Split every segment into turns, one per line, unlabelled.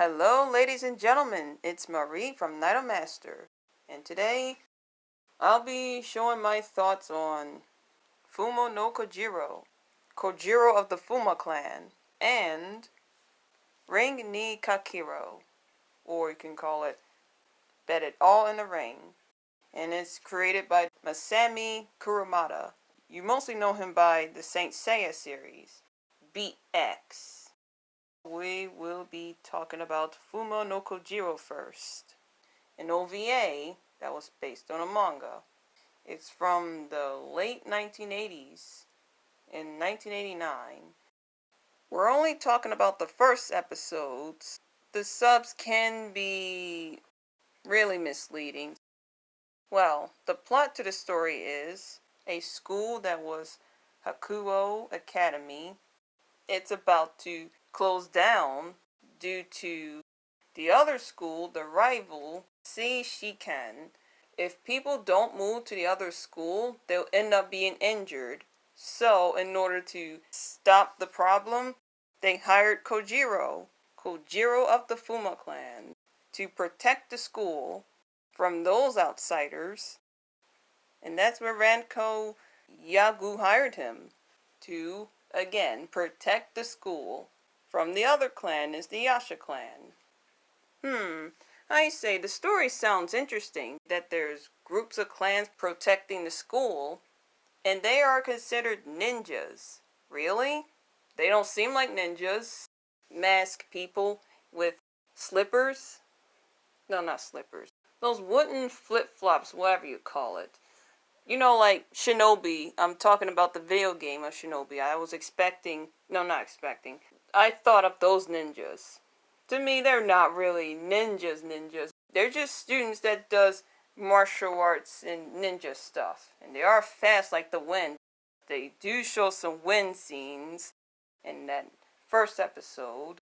Hello, ladies and gentlemen. It's Marie from Night Master, and today I'll be showing my thoughts on Fuma No Kojiro, Kojiro of the Fuma clan, and Ring Ni Kakero, or you can call it Bet It All in the Ring. And it's created by Masami Kurumada. You mostly know him by the Saint Seiya series, Beat X. We will be talking about Fuma no Kojiro first, an OVA that was based on a manga. It's from the late 1980s, in 1989. We're only talking about the first episodes. The subs can be really misleading. Well, the plot to the story is a school that was Hakuo Academy. It's about to close down due to the other school, the rival, Shikan. If people don't move to the other school, they'll end up being injured. So, in order to stop the problem, they hired Kojiro of the Fuma clan, to protect the school from those outsiders. And that's where Ranko Yagu hired him, to again protect the school from the other clan is the Yasha clan. I say, the story sounds interesting, that there's groups of clans protecting the school, and they are considered ninjas. Really? They don't seem like ninjas. Masked people with slippers? No, not slippers. Those wooden flip-flops, whatever you call it. You know, like Shinobi. I'm talking about the video game of Shinobi. I thought of those ninjas. To me, they're not really ninjas. They're just students that does martial arts and ninja stuff. And they are fast like the wind. They do show some wind scenes in that first episode.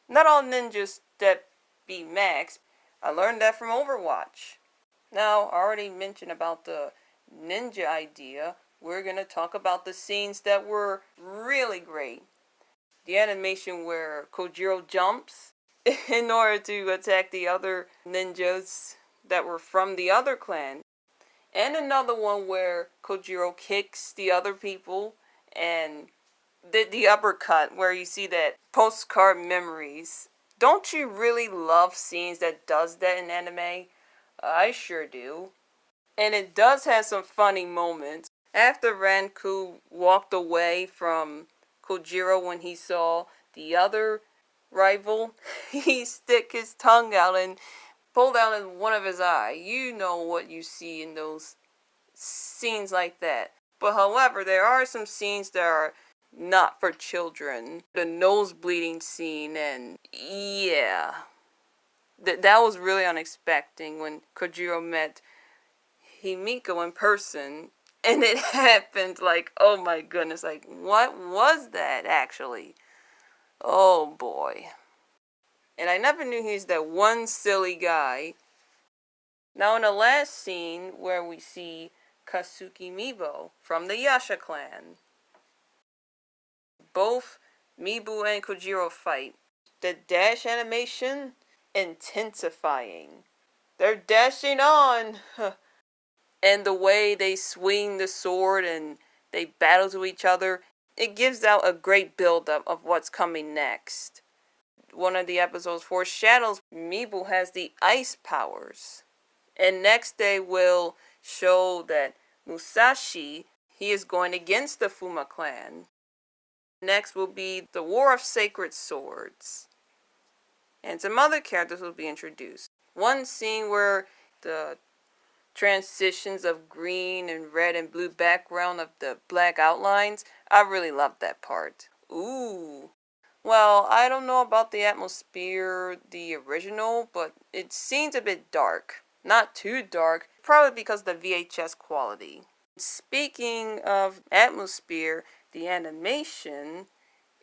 Not all ninjas that be max. I learned that from Overwatch. Now, I already mentioned about the ninja idea. We're going to talk about the scenes that were really great. The animation where Kojiro jumps in order to attack the other ninjas that were from the other clan. And another one where Kojiro kicks the other people and the uppercut where you see that postcard memories. Don't you really love scenes that does that in anime? I sure do. And it does have some funny moments. After Ranku walked away from Kojiro when he saw the other rival, he stick his tongue out and pulled out in one of his eye. You know what you see in those scenes like that. But however, there are some scenes that are not for children. The nose bleeding scene, and yeah. That was really unexpected when Kojiro met Himiko in person, and it happened like, oh my goodness, like, what was that actually? Oh boy. And I never knew he's that one silly guy. Now in the last scene where we see Katsuki Mibo from the Yasha clan, both Mibu and Kojiro fight. The dash animation intensifying. They're dashing on. And the way they swing the sword and they battle to each other, it gives out a great build-up of what's coming next. One of the episodes foreshadows Mibu has the ice powers. And next they will show that Musashi, he is going against the Fuma clan. Next will be the War of Sacred Swords. And some other characters will be introduced. One scene where the transitions of green and red and blue background of the black outlines, I really loved that part. Ooh. Well, I don't know about the atmosphere, the original, but it seems a bit dark. Not too dark, probably because of the VHS quality. Speaking of atmosphere, the animation,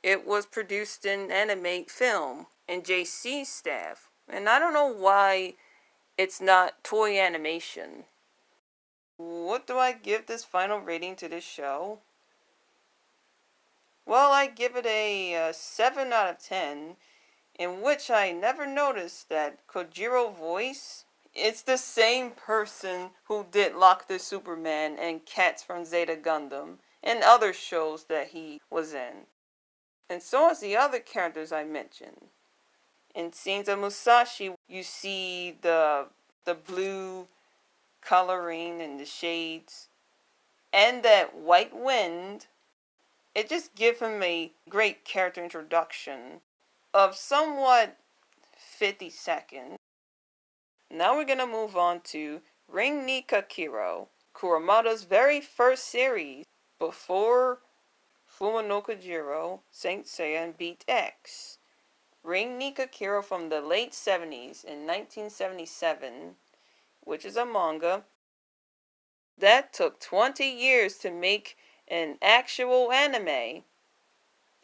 it was produced in Animate Film and JC staff. And I don't know why it's not Toei Animation. What do I give this final rating to this show? Well, I give it a 7 out of 10. in which I never noticed that Kojiro voice, it's the same person who did Lock the Superman and Cats from Zeta Gundam and other shows that he was in. And so is the other characters I mentioned. In scenes of Musashi, you see the blue coloring and the shades and that white wind. It just gives him a great character introduction of somewhat 50 seconds. Now we're gonna move on to Ring Ni Kakero, Kurumada's very first series before Fuma No Kojiro, Saint Seiya, and Beat X. Ring Ni Kakero from the late 70s in 1977, which is a manga that took 20 years to make an actual anime.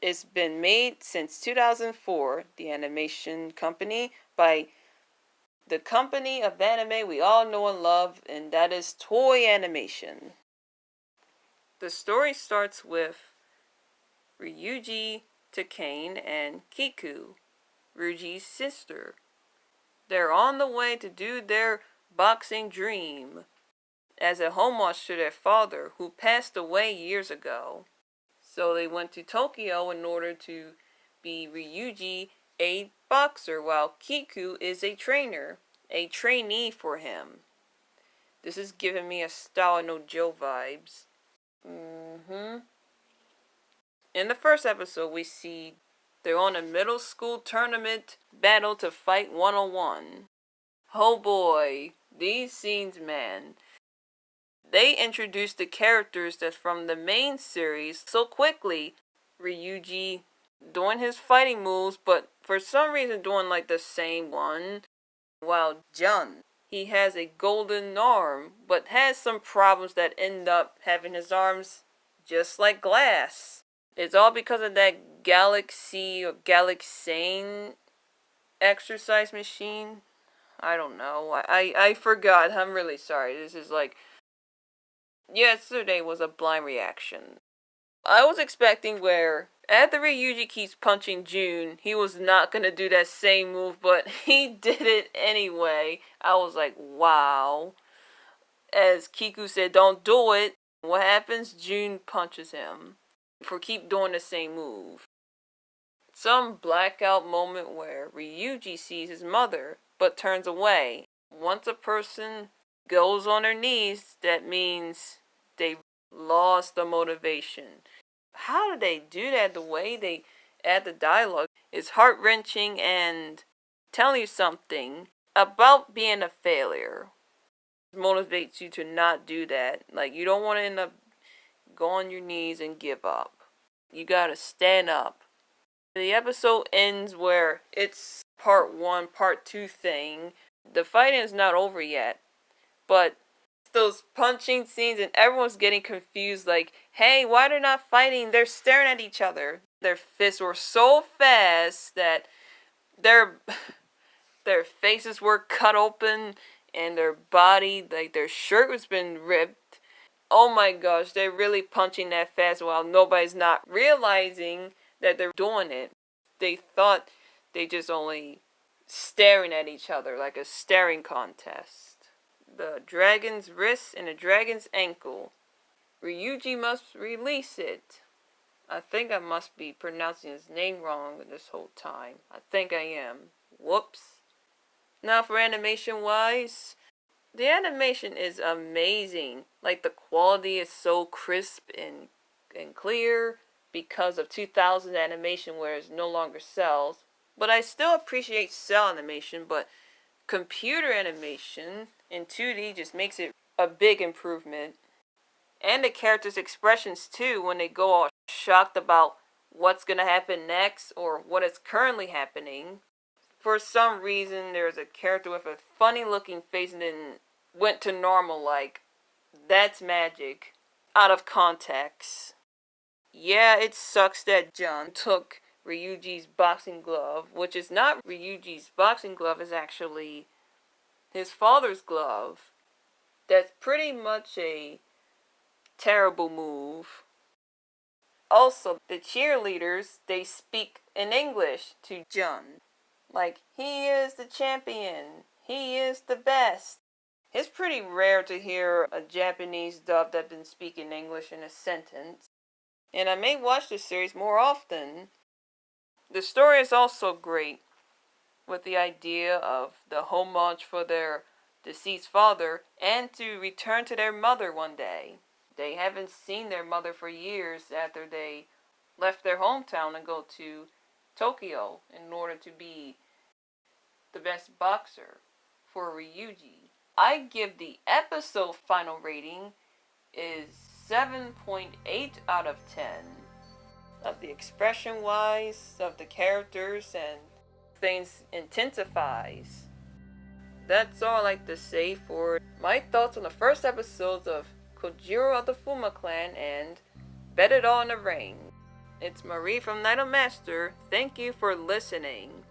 It's been made since 2004, the animation company, by the company of anime we all know and love, and that is Toei Animation. The story starts with Ryuji Takane and Kiku, Ryuji's sister. They're on the way to do their boxing dream as a homage to their father, who passed away years ago. So they went to Tokyo in order to be Ryuji, a boxer, while Kiku is a trainer, a trainee for him. This is giving me a Style no Joe vibes. In the first episode, we see they're on a middle school tournament battle to fight one-on-one. Oh boy, these scenes, man. They introduced the characters that's from the main series so quickly. Ryuji doing his fighting moves, but for some reason doing like the same one. While Jun, he has a golden arm, but has some problems that end up having his arms just like glass. It's all because of that Galaxy or Galaxane exercise machine. I don't know. I forgot. I'm really sorry. This is like... Yesterday was a blind reaction. I was expecting where, after Ryuji keeps punching June, he was not going to do that same move, but he did it anyway. I was like, wow. As Kiku said, don't do it. What happens? June punches him for keep doing the same move. Some blackout moment where Ryuji sees his mother, but turns away. Once a person goes on their knees, that means they lost the motivation. How do they do that? The way they add the dialogue is heart-wrenching and telling you something about being a failure. It motivates you to not do that. Like, you don't want to end up going on your knees and give up. You gotta stand up. The episode ends where it's part 1, part 2 thing. The fighting is not over yet, but those punching scenes and everyone's getting confused, like, hey, why they're not fighting? They're staring at each other. Their fists were so fast that their faces were cut open and their body, like their shirt was been ripped. Oh my gosh, they're really punching that fast while nobody's not realizing that they're doing it. They thought they just only staring at each other like a staring contest. The dragon's wrist and the dragon's ankle. Ryuji must release it. I think I must be pronouncing his name wrong this whole time. I think I am. Whoops. Now for animation wise, the animation is amazing. Like, the quality is so crisp and clear because of 2000 animation where it's no longer cells. But I still appreciate cell animation, but computer animation in 2D just makes it a big improvement. And the characters' expressions too, when they go all shocked about what's gonna happen next or what is currently happening. For some reason, there's a character with a funny looking face and then went to normal, like, that's magic. Out of context. Yeah, it sucks that Jun took Ryuji's boxing glove, which is not Ryuji's boxing glove, is actually his father's glove. That's pretty much a terrible move. Also, the cheerleaders, they speak in English to Jun. Like, he is the champion. He is the best. It's pretty rare to hear a Japanese dub that's been speaking English in a sentence. And I may watch this series more often. The story is also great, with the idea of the homage for their deceased father and to return to their mother one day. They haven't seen their mother for years after they left their hometown and go to Tokyo in order to be the best boxer for Ryuji. I give the episode final rating is 7.8 out of 10. Of the expression wise, of the characters, and things intensifies. That's all I like to say for my thoughts on the first episodes of Kojiro of the Fuma clan and Bet It All in the Ring. It's Marie from Night of Master. Thank you for listening.